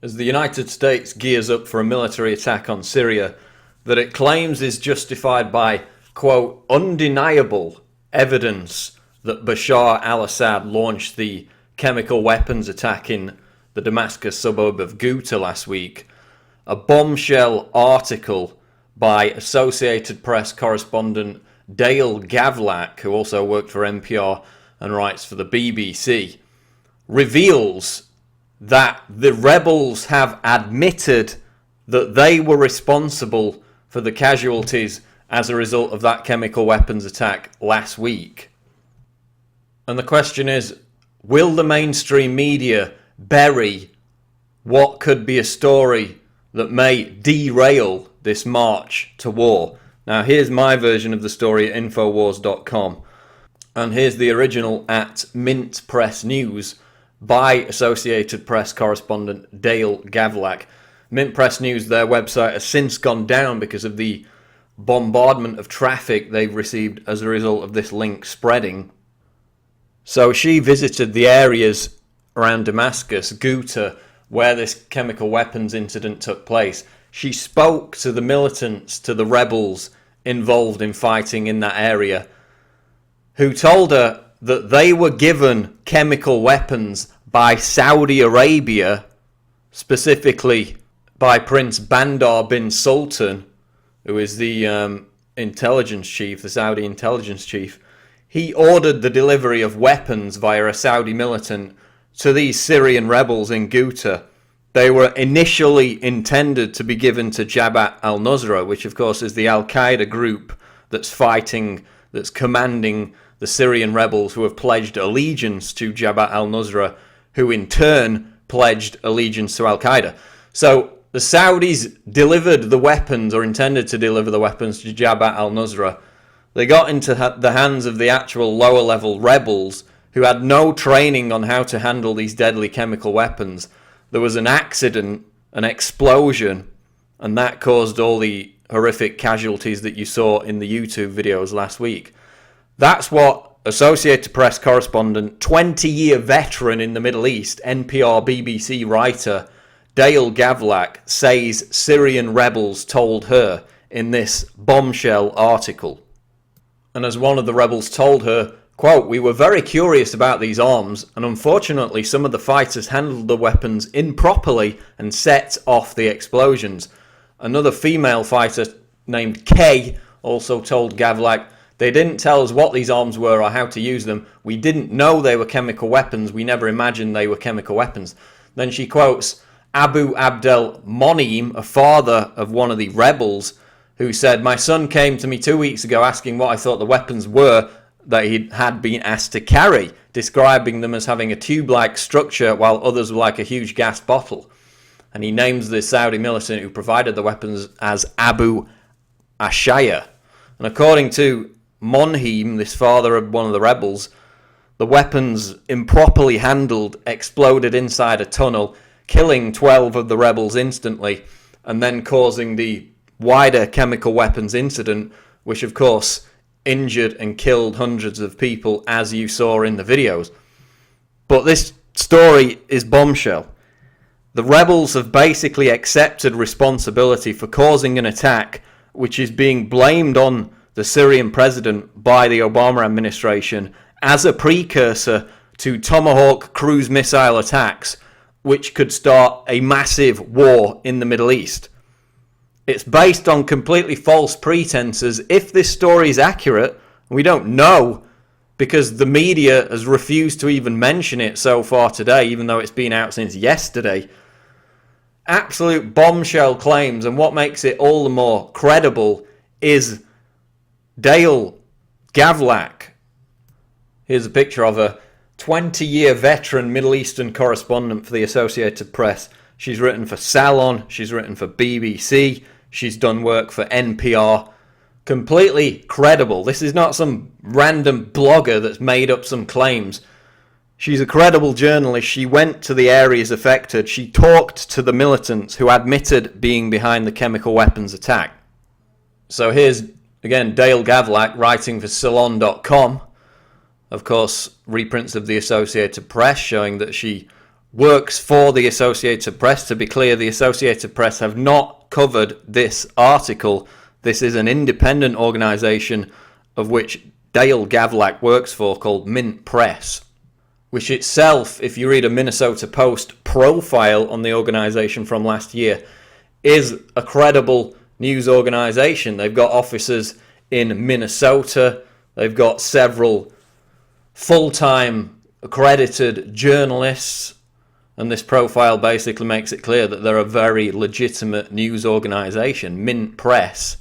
as the United States gears up for a military attack on Syria that it claims is justified by, quote, undeniable evidence that Bashar al-Assad launched the chemical weapons attack in the Damascus suburb of Ghouta last week. A bombshell article by Associated Press correspondent Dale Gavrak, who also worked for NPR and writes for the BBC, reveals that the rebels have admitted that they were responsible for the casualties as a result of that chemical weapons attack last week. And the question is, will the mainstream media bury what could be a story that may derail this march to war? Now, here's my version of the story at Infowars.com. And here's the original at Mint Press News by Associated Press correspondent Dale Gavrak. Mint Press News, their website, has since gone down because of the bombardment of traffic they've received as a result of this link spreading. So she visited the areas around Damascus, Ghouta, where this chemical weapons incident took place. She spoke to the militants, to the rebels involved in fighting in that area, who told her that they were given chemical weapons by Saudi Arabia, specifically by Prince Bandar bin Sultan, who is the intelligence chief, the Saudi intelligence chief. He ordered the delivery of weapons via a Saudi militant to these Syrian rebels in Ghouta. They were initially intended to be given to Jabhat al-Nusra, which of course is the Al-Qaeda group that's fighting, that's commanding the Syrian rebels who have pledged allegiance to Jabhat al-Nusra, who in turn pledged allegiance to Al-Qaeda. So the Saudis delivered the weapons, or intended to deliver the weapons, to Jabhat al-Nusra. They got into the hands of the actual lower level rebels who had no training on how to handle these deadly chemical weapons. There was an accident, an explosion, and that caused all the horrific casualties that you saw in the YouTube videos last week. That's what Associated Press correspondent, 20-year veteran in the Middle East, NPR BBC writer Dale Gavrak says Syrian rebels told her in this bombshell article. And as one of the rebels told her, quote, "We were very curious about these arms, and unfortunately some of the fighters handled the weapons improperly and set off the explosions." Another female fighter named Kay also told Gavrak, "They didn't tell us what these arms were or how to use them. We didn't know they were chemical weapons. We never imagined they were chemical weapons." Then she quotes Abu Abdel Monim, a father of one of the rebels, who said, "My son came to me 2 weeks ago asking what I thought the weapons were that he had been asked to carry, describing them as having a tube-like structure while others were like a huge gas bottle." And he names the Saudi militant who provided the weapons as Abu Ashaya. And according to Monheim, this father of one of the rebels, the weapons, improperly handled, exploded inside a tunnel, killing 12 of the rebels instantly, and then causing the wider chemical weapons incident, which of course injured and killed hundreds of people, as you saw in the videos. But this story is bombshell. The rebels have basically accepted responsibility for causing an attack which is being blamed on the Syrian president by the Obama administration as a precursor to Tomahawk cruise missile attacks, which could start a massive war in the Middle East. It's based on completely false pretenses. If this story is accurate, we don't know, because the media has refused to even mention it so far today, even though it's been out since yesterday. Absolute bombshell claims, and what makes it all the more credible is Dale Gavrak. Here's a picture of her. 20-year veteran Middle Eastern correspondent for the Associated Press. She's written for Salon, she's written for BBC, she's done work for NPR. Completely credible. This is not some random blogger that's made up some claims. She's a credible journalist. She went to the areas affected. She talked to the militants who admitted being behind the chemical weapons attack. So here's, again, Dale Gavrak writing for Salon.com. Of course, reprints of the Associated Press showing that she works for the Associated Press. To be clear, the Associated Press have not covered this article. This is an independent organisation of which Dale Gavrak works for, called Mint Press, which itself, if you read a Minnesota Post profile on the organisation from last year, is a credible news organisation. They've got offices in Minnesota. They've got several full-time accredited journalists. And this profile basically makes it clear that they're a very legitimate news organisation. Mint Press,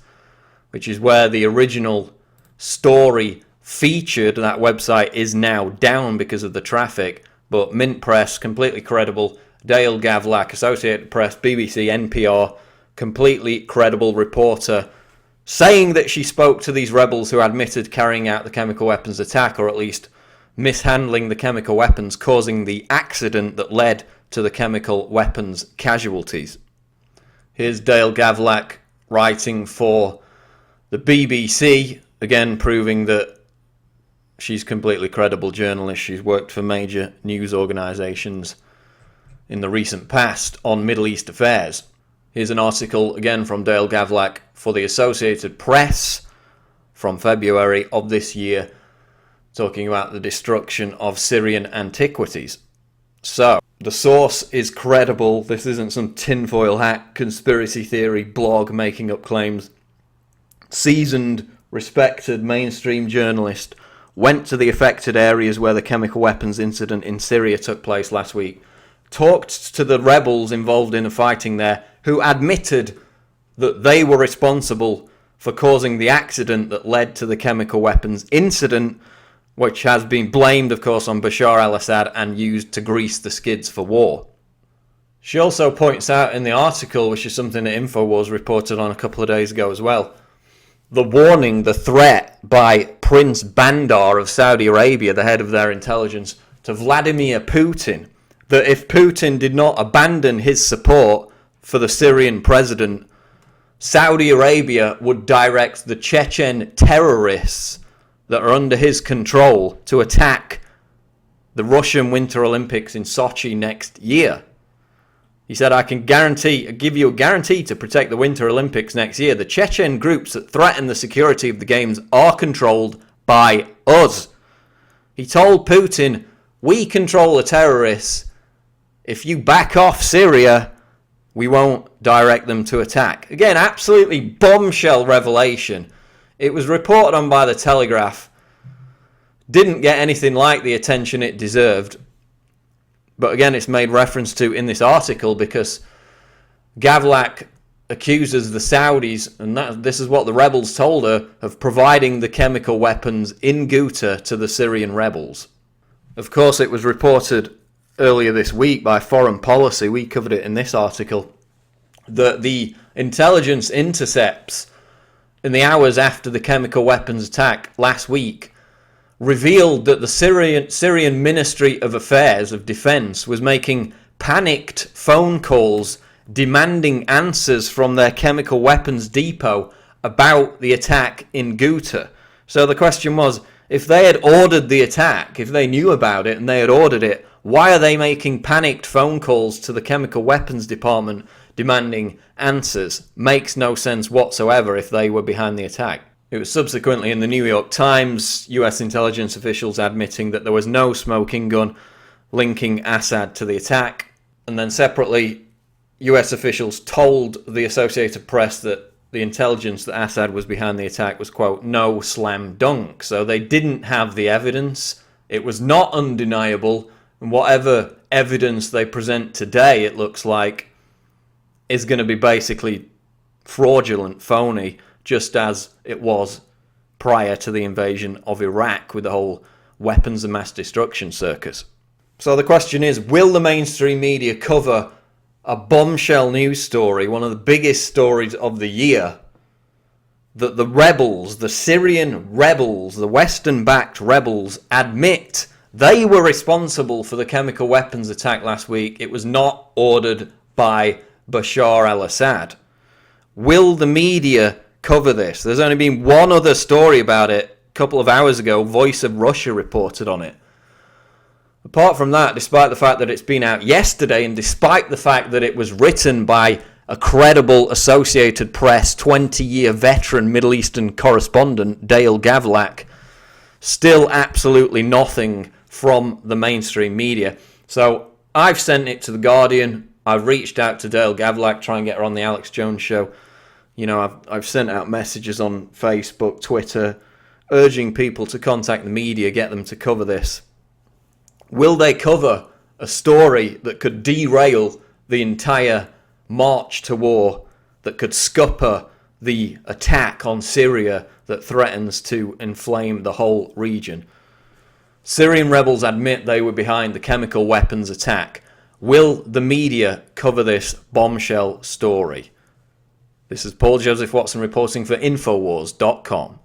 which is where the original story featured, that website is now down because of the traffic. But Mint Press, completely credible. Dale Gavrak, Associated Press, BBC, NPR, completely credible reporter, saying that she spoke to these rebels who admitted carrying out the chemical weapons attack, or at least mishandling the chemical weapons, causing the accident that led to the chemical weapons casualties. Here's Dale Gavrak writing for the BBC, again proving that she's a completely credible journalist. She's worked for major news organisations in the recent past on Middle East affairs. Here's an article again from Dale Gavrak for the Associated Press from February of this year, talking about the destruction of Syrian antiquities. So, the source is credible. This isn't some tinfoil hat conspiracy theory blog making up claims. Seasoned, respected mainstream journalist went to the affected areas where the chemical weapons incident in Syria took place last week, talked to the rebels involved in the fighting there, who admitted that they were responsible for causing the accident that led to the chemical weapons incident, which has been blamed, of course, on Bashar al-Assad and used to grease the skids for war. She also points out in the article, which is something that InfoWars reported on a couple of days ago as well, the warning, the threat by Prince Bandar of Saudi Arabia, the head of their intelligence, to Vladimir Putin, that if Putin did not abandon his support for the Syrian president, Saudi Arabia would direct the Chechen terrorists that are under his control to attack the Russian Winter Olympics in Sochi next year. He said, I give you a guarantee to protect the Winter Olympics next year. The Chechen groups that threaten the security of the games are controlled by us. He told Putin, we control the terrorists. If you back off Syria, we won't direct them to attack. Again, absolutely bombshell revelation. It was reported on by the Telegraph. Didn't get anything like the attention it deserved. But again, it's made reference to in this article because Gavrak accuses the Saudis, and this is what the rebels told her, of providing the chemical weapons in Ghouta to the Syrian rebels. Of course, it was reported earlier this week by Foreign Policy, we covered it in this article, that the intelligence intercepts in the hours after the chemical weapons attack last week revealed that the Syrian Ministry of Affairs of Defense was making panicked phone calls demanding answers from their chemical weapons depot about the attack in Ghouta. So the question was, if they had ordered the attack, if they knew about it and they had ordered it, why are they making panicked phone calls to the chemical weapons department demanding answers? Makes no sense whatsoever if they were behind the attack. It was subsequently in the New York Times, US intelligence officials admitting that there was no smoking gun linking Assad to the attack. And then separately, US officials told the Associated Press that the intelligence that Assad was behind the attack was, quote, no slam dunk. So they didn't have the evidence. It was not undeniable. And whatever evidence they present today, it looks like, is going to be basically fraudulent, phony, just as it was prior to the invasion of Iraq with the whole weapons of mass destruction circus. So the question is, will the mainstream media cover a bombshell news story, one of the biggest stories of the year, that the rebels, the Syrian rebels, the Western-backed rebels, admit they were responsible for the chemical weapons attack last week? It was not ordered by Bashar al-Assad. Will the media cover this? There's only been one other story about it a couple of hours ago. Voice of Russia reported on it. Apart from that, despite the fact that it's been out yesterday, and despite the fact that it was written by a credible Associated Press 20-year veteran Middle Eastern correspondent, Dale Gavrak, still absolutely nothing from the mainstream media. So I've sent it to The Guardian. I've reached out to Dale Gavrak, try and get her on the Alex Jones show. You know, I've sent out messages on Facebook, Twitter, urging people to contact the media, get them to cover this. Will they cover a story that could derail the entire march to war, that could scupper the attack on Syria that threatens to inflame the whole region? Syrian rebels admit they were behind the chemical weapons attack. Will the media cover this bombshell story? This is Paul Joseph Watson reporting for Infowars.com.